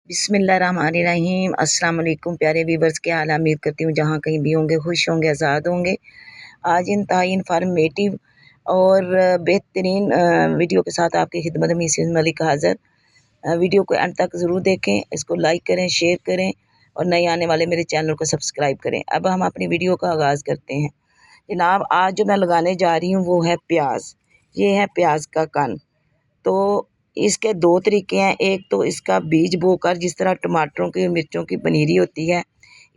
बिस्मिल्लाहिर्रहमानिर्रहीम। अस्सलाम वालेकुम प्यारे व्यूवर्स, क्या हाल है? उम्मीद करती हूँ जहाँ कहीं भी होंगे खुश होंगे, आज़ाद होंगे। आज इंतहाई इन्फॉर्मेटिव और बेहतरीन वीडियो के साथ आपकी खिदमत में मिसेस मलिक हाज़िर। वीडियो को एंड तक ज़रूर देखें, इसको लाइक करें, शेयर करें और नए आने वाले मेरे चैनल को सब्सक्राइब करें। अब हम अपनी वीडियो का आगाज़ करते हैं। जनाब, आज जो मैं लगाने जा रही हूँ वो है प्याज। ये है प्याज का कन। तो इसके दो तरीके हैं। एक तो इसका बीज बोकर, जिस तरह टमाटरों की मिर्चों की पनीरी होती है,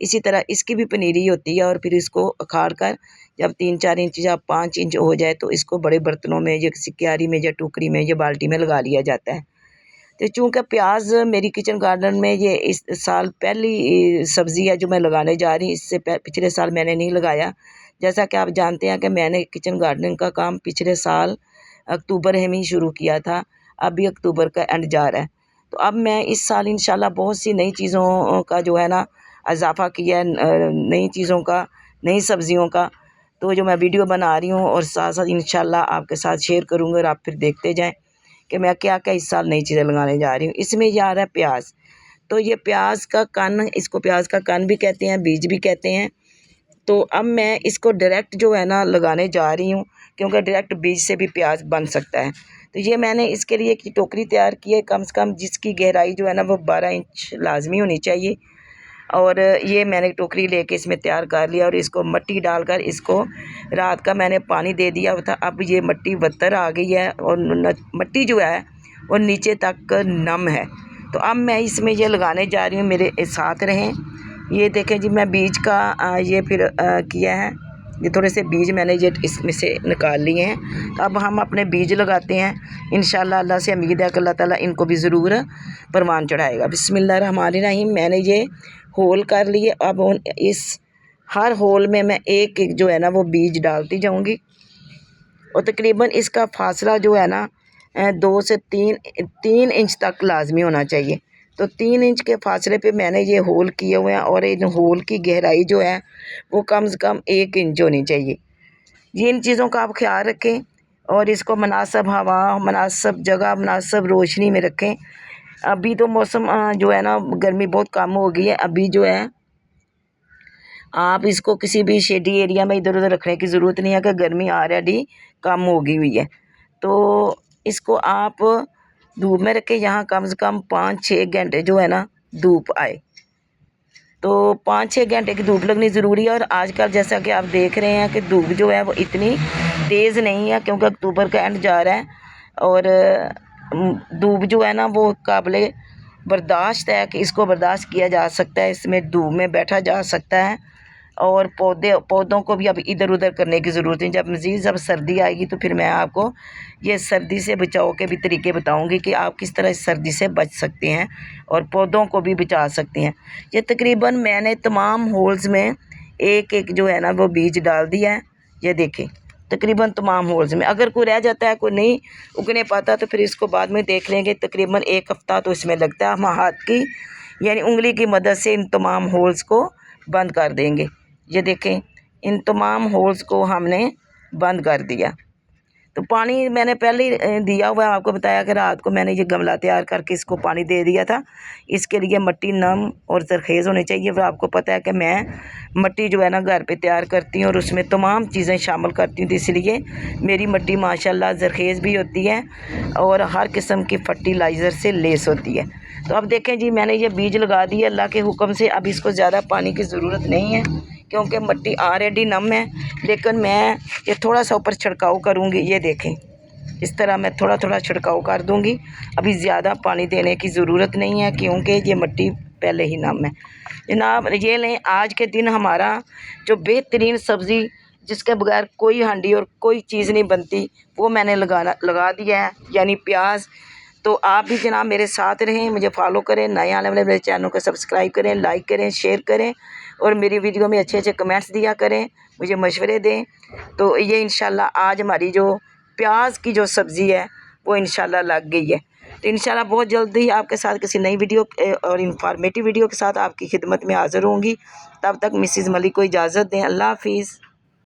इसी तरह इसकी भी पनीरी होती है। और फिर इसको उखाड़ कर जब 3-4 इंच या 5 इंच हो जाए तो इसको बड़े बर्तनों में या किसी क्यारी में या टोकरी में या बाल्टी में लगा लिया जाता है। तो चूँकि प्याज मेरी किचन गार्डन में ये इस साल पहली सब्ज़ी है जो मैं लगाने जा रही हूँ। इससे पिछले साल मैंने नहीं लगाया। जैसा कि आप जानते हैं कि मैंने किचन गार्डनिंग का काम पिछले साल अक्टूबर में ही शुरू किया था। अभी अक्टूबर का एंड जा रहा है। तो अब मैं इस साल इंशाल्लाह बहुत सी नई चीज़ों का जो है ना इजाफ़ा किया है, नई चीज़ों का, नई सब्ज़ियों का। तो जो मैं वीडियो बना रही हूँ और साथ साथ इंशाल्लाह आपके साथ शेयर करूँगी और आप फिर देखते जाएँ कि मैं क्या क्या इस साल नई चीज़ें लगाने जा रही हूँ। इसमें ये आ रहा है प्याज। तो ये प्याज का कन, इसको प्याज का कन भी कहते हैं, बीज भी कहते हैं। तो अब मैं इसको डायरेक्ट जो है ना लगाने जा रही हूँ, क्योंकि डायरेक्ट बीज से भी प्याज बन सकता है। तो ये मैंने इसके लिए एक टोकरी तैयार की है, कम से कम जिसकी गहराई जो है ना वो 12 इंच लाजमी होनी चाहिए। और ये मैंने टोकरी लेके इसमें तैयार कर लिया और इसको मिट्टी डालकर इसको रात का मैंने पानी दे दिया था। अब ये मिट्टी बदतर आ गई है और मिट्टी जो है वो नीचे तक नम है। तो अब मैं इसमें ये लगाने जा रही हूँ, मेरे साथ रहें। ये देखें जी, मैं बीज का ये फिर किया है। ये थोड़े से बीज मैंने ये इसमें से निकाल लिए हैं। तो अब हम अपने बीज लगाते हैं। इंशाल्लाह अल्लाह से उम्मीद है कि अल्लाह ताला इनको भी ज़रूर परवान चढ़ाएगा। बिस्मिल्लाहिर्रहमानिर्रहीम। मैंने ये होल कर लिए। अब इस हर होल में मैं एक एक जो है ना वो बीज डालती जाऊंगी और तकरीबन इसका फासला जो है ना 2 से 3 इंच तक लाजमी होना चाहिए। तो 3 इंच के फासले पे मैंने ये होल किए हुए हैं और इन होल की गहराई जो है वो कम से कम 1 इंच होनी चाहिए। ये इन चीज़ों का आप ख्याल रखें और इसको मुनासिब हवा, मुनासिब जगह, मुनासिब रोशनी में रखें। अभी तो मौसम जो है ना गर्मी बहुत कम हो गई है। अभी जो है आप इसको किसी भी शेडी एरिया में इधर उधर रखने की ज़रूरत नहीं है कि गर्मी ऑलरेडी कम हो गई हुई है। तो इसको आप धूप में रखें, यहाँ कम से कम 5-6 घंटे जो है ना धूप आए। तो 5-6 घंटे की धूप लगनी ज़रूरी है। और आजकल जैसा कि आप देख रहे हैं कि धूप जो है वो इतनी तेज़ नहीं है, क्योंकि अक्टूबर का एंड जा रहा है और धूप जो है ना वो काबिल बर्दाश्त है कि इसको बर्दाश्त किया जा सकता है, इसमें धूप में बैठा जा सकता है। और पौधों को भी अब इधर उधर करने की ज़रूरत नहीं। जब सर्दी आएगी तो फिर मैं आपको ये सर्दी से बचाव के भी तरीके बताऊंगी कि आप किस तरह इस सर्दी से बच सकते हैं और पौधों को भी बचा सकते हैं। ये तकरीबन मैंने तमाम होल्स में एक एक जो है ना वो बीज डाल दिया है। ये देखें, तकरीबन तमाम होल्स में। अगर कोई रह जाता है, कोई नहीं उगने पाता, तो फिर इसको बाद में देख लेंगे। तकरीबन 1 हफ़्ता तो इसमें लगता है। हम हाथ की यानी उंगली की मदद से इन तमाम होल्स को बंद कर देंगे। ये देखें, इन तमाम होल्स को हमने बंद कर दिया। तो पानी मैंने पहले ही दिया हुआ है, आपको बताया कि रात को मैंने ये गमला तैयार करके इसको पानी दे दिया था। इसके लिए मिट्टी नम और ज़रखेज़ होनी चाहिए। फिर आपको पता है कि मैं मिट्टी जो है ना घर पे तैयार करती हूँ और उसमें तमाम चीज़ें शामिल करती हूँ। तो इसलिए मेरी मिट्टी माशाल्लाह ज़रखेज़ भी होती है और हर किस्म की फर्टिलाइज़र से लेस होती है। तो अब देखें जी, मैंने ये बीज लगा दिए अल्लाह के हुक्म से। अब इसको ज़्यादा पानी की ज़रूरत नहीं है क्योंकि मिट्टी ऑलरेडी नम है। लेकिन मैं ये थोड़ा सा ऊपर छिड़काव करूँगी। ये देखें, इस तरह मैं थोड़ा थोड़ा छिड़काव कर दूँगी। अभी ज़्यादा पानी देने की ज़रूरत नहीं है क्योंकि ये मिट्टी पहले ही नम है। जनाब, ये लें, आज के दिन हमारा जो बेहतरीन सब्ज़ी जिसके बगैर कोई हांडी और कोई चीज़ नहीं बनती, वो मैंने लगा दिया है, यानी प्याज। तो आप भी जनाब मेरे साथ रहें, मुझे फॉलो करें, नए आने वाले मेरे चैनल को सब्सक्राइब करें, लाइक करें, शेयर करें और मेरी वीडियो में अच्छे अच्छे कमेंट्स दिया करें, मुझे मशवरे दें। तो ये इंशाल्लाह आज हमारी जो प्याज की जो सब्ज़ी है वो इंशाल्लाह लग गई है। तो इंशाल्लाह बहुत जल्दी आपके साथ किसी नई वीडियो और इन्फॉर्मेटिव वीडियो के साथ आपकी खिदमत में हाज़िर होंगी। तब तक मिसेस मलिक को इजाज़त दें। अल्लाह हाफिज़।